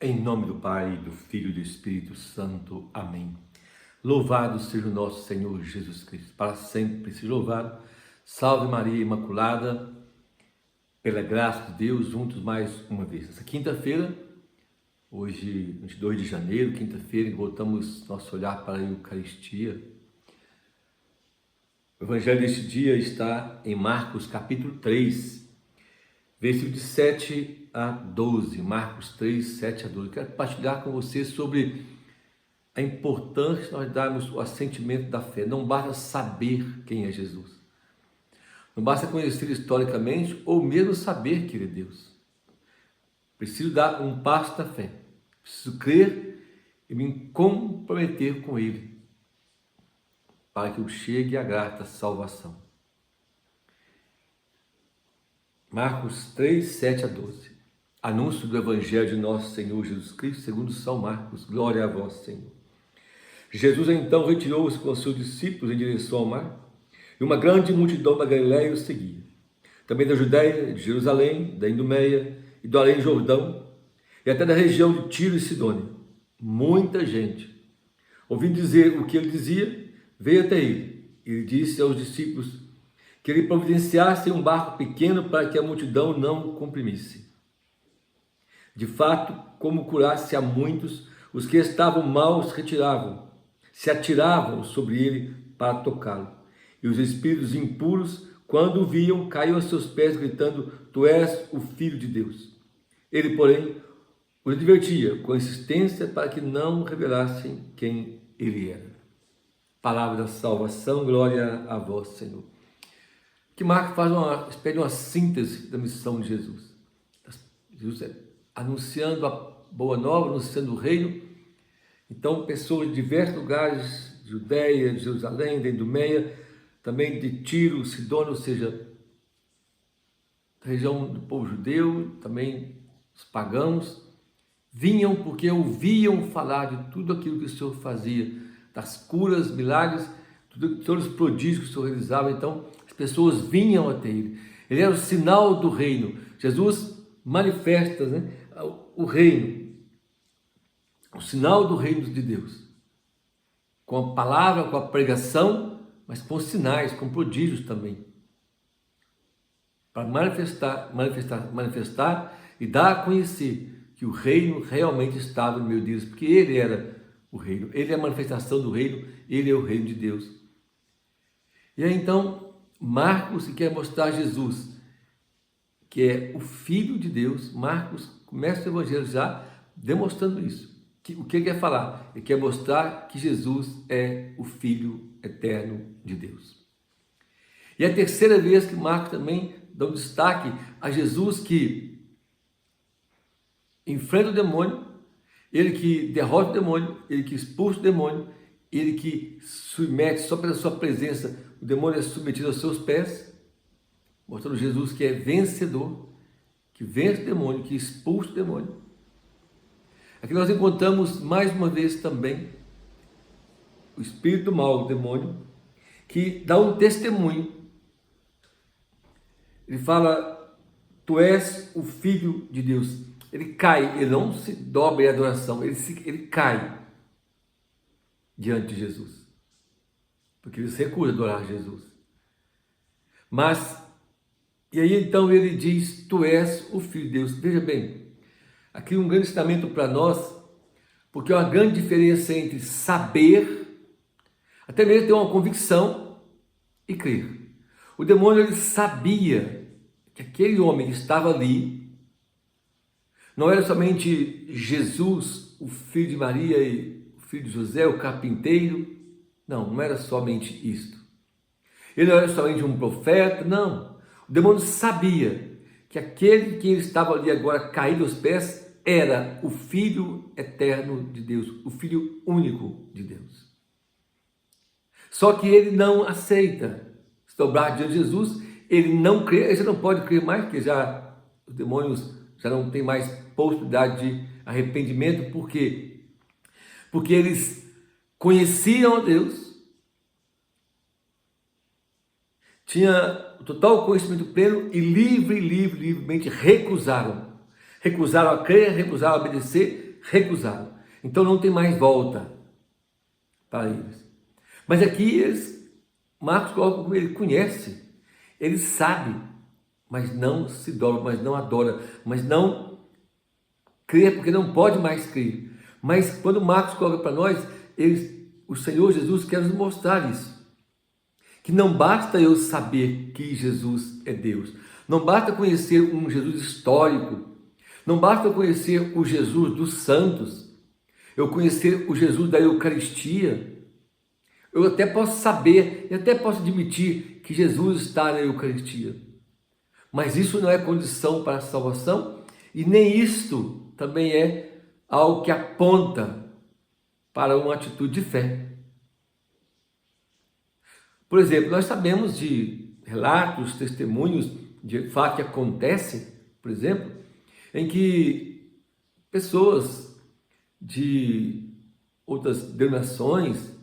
Em nome do Pai, do Filho e do Espírito Santo. Amém. Louvado seja o nosso Senhor Jesus Cristo, para sempre seja louvado. Salve Maria Imaculada, pela graça de Deus, juntos mais uma vez. Essa quinta-feira, hoje, 22 de janeiro, quinta-feira, voltamos nosso olhar para a Eucaristia. O Evangelho deste dia está em Marcos capítulo 3, versículo de 7 a 12, Marcos 3, 7 a 12. Eu quero partilhar com você sobre a importância de nós darmos o assentimento da fé. Não basta saber quem é Jesus. Não basta conhecer historicamente ou mesmo saber que Ele é Deus. Preciso dar um passo da fé. Preciso crer e me comprometer com Ele para que eu chegue à grata salvação. Marcos 3, 7 a 12. Anúncio do Evangelho de nosso Senhor Jesus Cristo, segundo São Marcos. Glória a vós, Senhor. Jesus então retirou-se com seus discípulos em direção ao mar, e uma grande multidão da Galiléia o seguia. Também da Judéia, de Jerusalém, da Idumeia e do além Jordão, e até da região de Tiro e Sidônia. Muita gente, ouvindo dizer o que ele dizia, veio até ele. Ele disse aos discípulos que ele providenciasse um barco pequeno para que a multidão não o comprimisse. De fato, como curasse a muitos, os que estavam mal se retiravam, se atiravam sobre ele para tocá-lo. E os espíritos impuros, quando o viam, caíam a seus pés, gritando: Tu és o Filho de Deus. Ele, porém, os advertia com insistência para que não revelassem quem ele era. Palavra da salvação, glória a vós, Senhor. Que Marcos faz uma síntese da missão de Jesus. Jesus anunciando a boa nova, anunciando o reino. Então, pessoas de diversos lugares, de Judéia, de Jerusalém, da Idumeia, também de Tiro, Sidônia, ou seja, região do povo judeu, também os pagãos, vinham porque ouviam falar de tudo aquilo que o Senhor fazia, das curas, milagres, todos os prodígios que o Senhor realizava. Então, as pessoas vinham até ele. Ele era o sinal do reino. Jesus manifesta, o reino, o sinal do reino de Deus, com a palavra, com a pregação, mas com sinais, com prodígios também, para manifestar e dar a conhecer que o reino realmente estava no meio deles, porque ele era o reino, ele é a manifestação do reino, ele é o reino de Deus. E aí então Marcos quer mostrar Jesus, que é o Filho de Deus. Marcos começa o Evangelho já demonstrando isso. O que ele quer falar? Ele quer mostrar que Jesus é o Filho eterno de Deus. E é a terceira vez que Marcos também dá um destaque a Jesus, que enfrenta o demônio, ele que derrota o demônio, ele que expulsa o demônio, ele que submete, só pela sua presença, o demônio é submetido aos seus pés, mostrando Jesus que é vencedor, que vence o demônio, que expulsa o demônio. Aqui nós encontramos mais uma vez também o espírito do mal, o demônio, que dá um testemunho. Ele fala: Tu és o Filho de Deus. Ele cai, ele não se dobra em adoração, ele cai diante de Jesus, porque ele se recusa a adorar Jesus. Mas, e aí então ele diz: Tu és o Filho de Deus. Veja bem, aqui um grande ensinamento para nós, porque é uma grande diferença entre saber, até mesmo ter uma convicção, e crer. O demônio, ele sabia que aquele homem que estava ali não era somente Jesus, o filho de Maria e o filho de José, o carpinteiro. Não era somente isto. Ele não era somente um profeta, não. O demônio sabia que aquele que ele estava ali agora caído aos pés era o Filho eterno de Deus, o Filho único de Deus. Só que ele não aceita se dobrar diante de Jesus, ele não crê, ele já não pode crer mais, porque já os demônios já não têm mais possibilidade de arrependimento. Por quê? Porque eles conheciam a Deus, tinha o total conhecimento pleno e livremente recusaram a crer, recusaram a obedecer recusaram. Então não tem mais volta para eles. Mas aqui Marcos coloca como ele conhece, ele sabe, mas não se dobra, mas não adora, mas não crê, porque não pode mais crer. Mas quando Marcos coloca para nós, o Senhor Jesus quer nos mostrar isso. Que não basta eu saber que Jesus é Deus. Não basta conhecer um Jesus histórico. Não basta eu conhecer o Jesus dos santos. Eu conhecer o Jesus da Eucaristia. Eu até posso saber, e até posso admitir que Jesus está na Eucaristia. Mas isso não é condição para a salvação, e nem isto também é algo que aponta para uma atitude de fé. Por exemplo, nós sabemos de relatos, testemunhos de fato que acontecem, por exemplo, em que pessoas de outras denominações,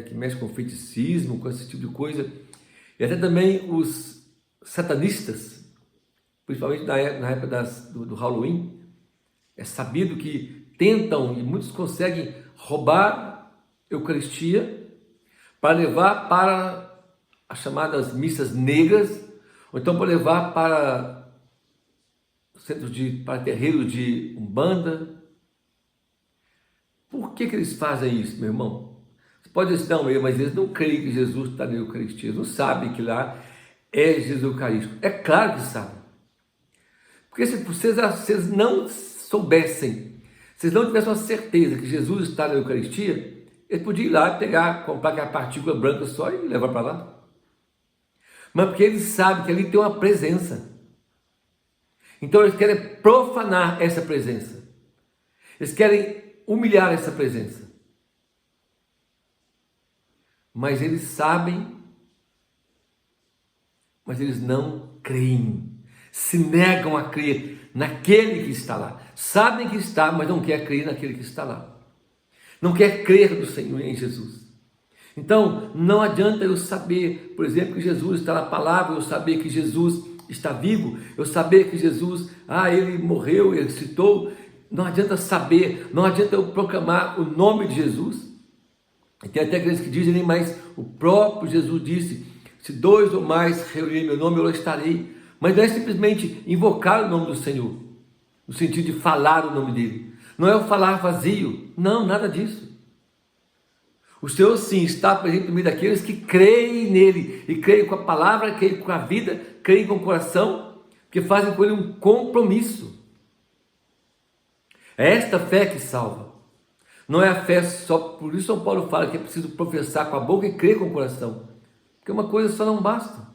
que mexem com feiticismo, com esse tipo de coisa, e até também os satanistas, principalmente na época do Halloween, é sabido que tentam, e muitos conseguem roubar a Eucaristia para levar para as chamadas missas negras, ou então para levar para para terreiros de Umbanda. Por que eles fazem isso, meu irmão? Você pode dizer, não, mas eles não creem que Jesus está na Eucaristia, eles não sabem que lá é Jesus Eucarístico. É claro que sabem. Porque se vocês não soubessem, se eles não tivessem uma certeza que Jesus está na Eucaristia, eles podiam ir lá pegar, comprar aquela partícula branca só e levar para lá. Mas porque eles sabem que ali tem uma presença. Então eles querem profanar essa presença. Eles querem humilhar essa presença. Mas eles sabem, mas eles não creem. Se negam a crer naquele que está lá. Sabem que está, mas não quer crer naquele que está lá. Não quer crer no Senhor em Jesus. Então, não adianta eu saber, por exemplo, que Jesus está na palavra, eu saber que Jesus está vivo, eu saber que Jesus, ele morreu, ele ressuscitou. Não adianta saber, não adianta eu proclamar o nome de Jesus. E tem até aqueles que dizem, mas o próprio Jesus disse, se 2 ou mais reunirem meu nome, eu estarei. Mas não é simplesmente invocar o nome do Senhor, no sentido de falar o nome dele. Não é o falar vazio, não, nada disso. O Senhor sim está presente no meio daqueles que creem nele, e creem com a palavra, creem com a vida, creem com o coração, que fazem com ele um compromisso. É esta fé que salva. Não é a fé só, por isso São Paulo fala que é preciso professar com a boca e crer com o coração. Porque uma coisa só não basta.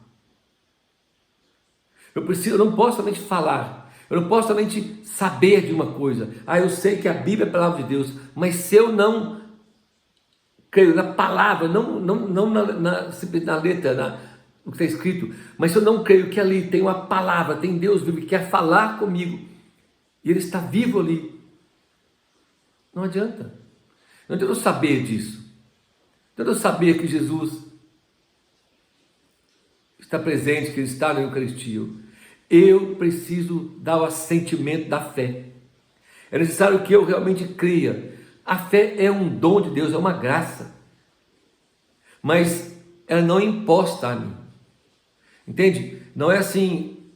Eu não posso somente falar, eu não posso somente saber de uma coisa. Eu sei que a Bíblia é a palavra de Deus, mas se eu não creio na palavra, não na letra, no que está escrito, mas se eu não creio que ali tem uma palavra, tem Deus vivo que quer falar comigo, e Ele está vivo ali, não adianta. Não adianta eu saber disso. Não adianta eu saber que Jesus está presente, que Ele está na Eucaristia. Eu preciso dar o assentimento da fé. É necessário que eu realmente creia. A fé é um dom de Deus, é uma graça. Mas ela não é imposta a mim. Entende? Não é assim,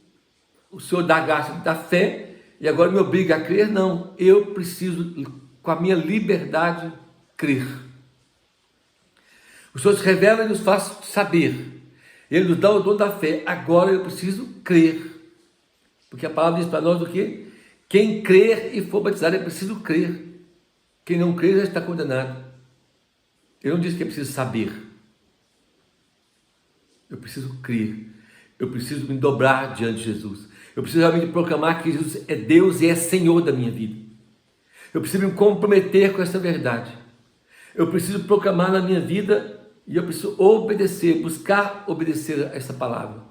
o Senhor dá a graça da fé e agora me obriga a crer. Não, eu preciso, com a minha liberdade, crer. O Senhor se revela e nos faz saber. Ele nos dá o dom da fé. Agora eu preciso crer. Porque a palavra diz para nós o quê? Quem crer e for batizado é preciso crer. Quem não crer já está condenado. Ele não diz que é preciso saber. Eu preciso crer. Eu preciso me dobrar diante de Jesus. Eu preciso realmente proclamar que Jesus é Deus e é Senhor da minha vida. Eu preciso me comprometer com essa verdade. Eu preciso proclamar na minha vida e eu preciso obedecer, buscar obedecer a essa palavra,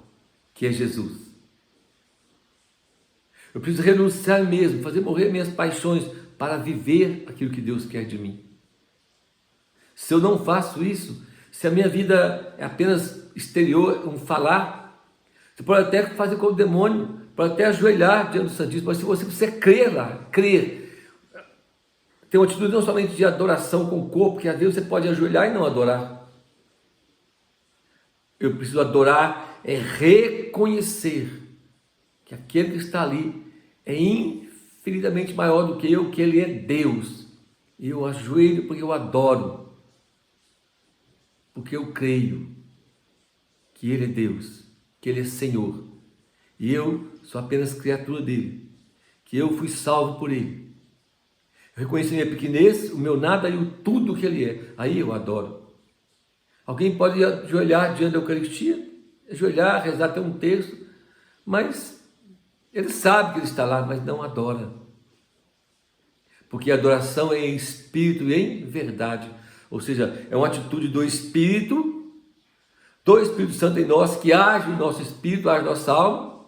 que é Jesus. Eu preciso renunciar mesmo, fazer morrer minhas paixões para viver aquilo que Deus quer de mim. Se eu não faço isso, se a minha vida é apenas exterior, um falar, você pode até fazer com o demônio, pode até ajoelhar diante do Santíssimo, mas se você precisa crer lá, crer. ter uma atitude não somente de adoração com o corpo, que às vezes você pode ajoelhar e não adorar. Eu preciso adorar, é reconhecer que aquele que está ali é infinitamente maior do que eu, que ele é Deus. E eu ajoelho porque eu adoro, porque eu creio que ele é Deus, que ele é Senhor. E eu sou apenas criatura dele, que eu fui salvo por ele. Eu reconheço a minha pequenez, o meu nada e o tudo que ele é. Aí eu adoro. Alguém pode ajoelhar diante da Eucaristia, ajoelhar, rezar até um terço, mas ele sabe que ele está lá, mas não adora. Porque a adoração é em espírito e em verdade. Ou seja, é uma atitude do Espírito Santo em nós, que age no nosso espírito, age na nossa alma,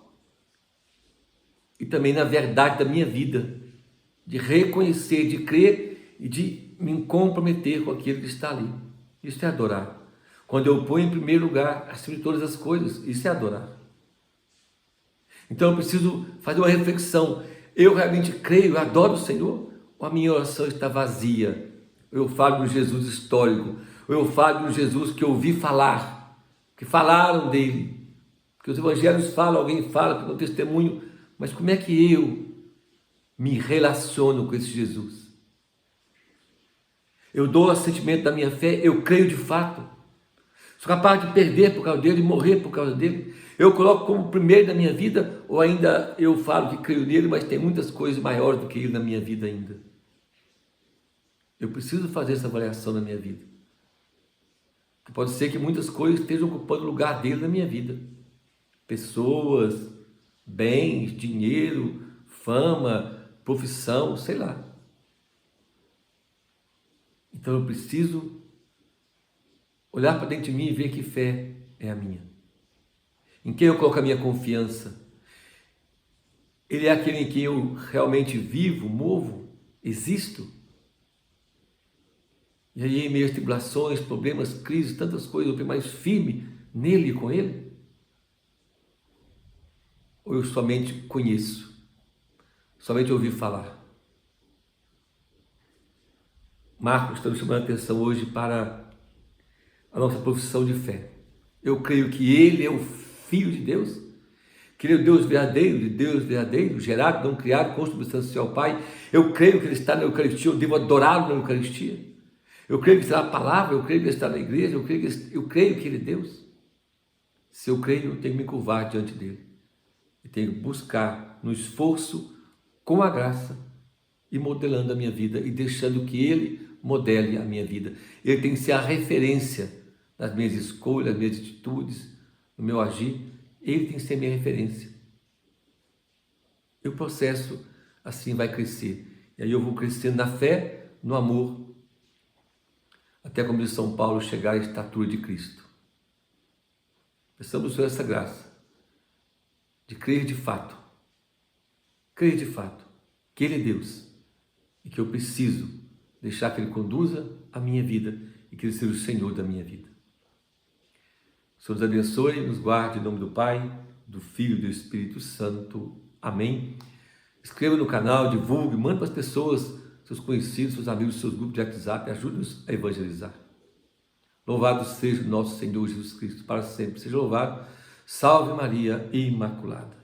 e também na verdade da minha vida, de reconhecer, de crer e de me comprometer com aquilo que está ali. Isso é adorar. Quando eu ponho em primeiro lugar, acima de todas as coisas, isso é adorar. Então eu preciso fazer uma reflexão. Eu realmente creio, eu adoro o Senhor? Ou a minha oração está vazia? Eu falo do Jesus histórico, ou eu falo do Jesus que eu ouvi falar, que falaram dele, que os evangelhos falam, alguém fala, que no testemunho, mas como é que eu me relaciono com esse Jesus? Eu dou o sentimento da minha fé, eu creio de fato, sou capaz de perder por causa dele, de morrer por causa dele, eu coloco como primeiro na minha vida, ou ainda eu falo que creio nele, mas tem muitas coisas maiores do que ele na minha vida ainda. Eu preciso fazer essa avaliação na minha vida. Pode ser que muitas coisas estejam ocupando o lugar dele na minha vida. Pessoas, bens, dinheiro, fama, profissão, sei lá. Então eu preciso olhar para dentro de mim e ver que fé é a minha. Em quem eu coloco a minha confiança? Ele é aquele em quem eu realmente vivo, movo, existo? E aí, em meio às tribulações, problemas, crises, tantas coisas, eu permaneço firme nele e com ele? Ou eu somente conheço? Somente ouvi falar? Marcos está nos chamando a atenção hoje para a nossa profissão de fé. Eu creio que ele é o Filho de Deus, que ele é o Deus verdadeiro, de Deus verdadeiro, gerado, não criado, consubstancial ao Pai. Eu creio que ele está na Eucaristia, eu devo adorá-lo na Eucaristia. Eu creio que está na palavra, eu creio que ele está na igreja, eu creio que ele é Deus. Se eu creio, eu tenho que me curvar diante dele. Eu tenho que buscar no esforço, com a graça, e modelando a minha vida, e deixando que ele modele a minha vida. Ele tem que ser a referência nas minhas escolhas, nas minhas atitudes, no meu agir. Ele tem que ser a minha referência. E o processo assim vai crescer. E aí eu vou crescendo na fé, no amor, até como diz São Paulo, chegar à estatura de Cristo. Peçamos por essa graça de crer de fato, que ele é Deus e que eu preciso deixar que ele conduza a minha vida e que ele seja o Senhor da minha vida. O Senhor nos abençoe, nos guarde em nome do Pai, do Filho e do Espírito Santo. Amém. Inscreva no canal, divulgue, mande para as pessoas, seus conhecidos, seus amigos, seus grupos de WhatsApp, ajude-nos a evangelizar. Louvado seja o nosso Senhor Jesus Cristo, para sempre seja louvado. Salve Maria Imaculada.